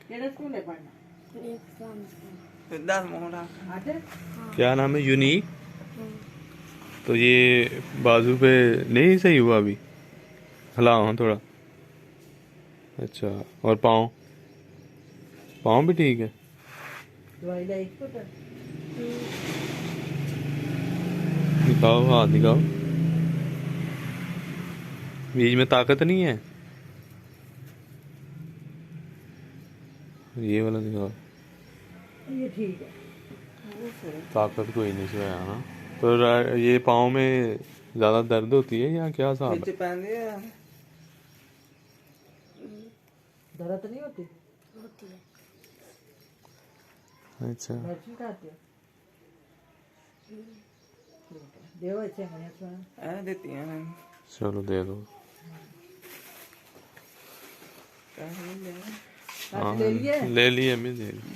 केड़ा स्कूल है पढ़ना? क्या नाम है? यूनिक। तो ये बाजू पे नहीं सही हुआ अभी? हिलाओ हाँ थोड़ा। अच्छा, और पाँव? पाँव भी ठीक है। दवाई लाई पुत्र दिखाओ, हाथ दिखाओ। बीच में ताकत नहीं है? ये वाला दिखाओ। ये ठीक है। ताकत कोई नहीं से है ना। तो ये पाँव में ज़्यादा दर्द होती है या क्या हिसाब है? दर्द नहीं होती? अच्छा, मिर्ची खाते हो? देव अच्छे हैं देती हैं। चलो दे दो। हाँ ले लिए? ले लिए, मैं दे ली।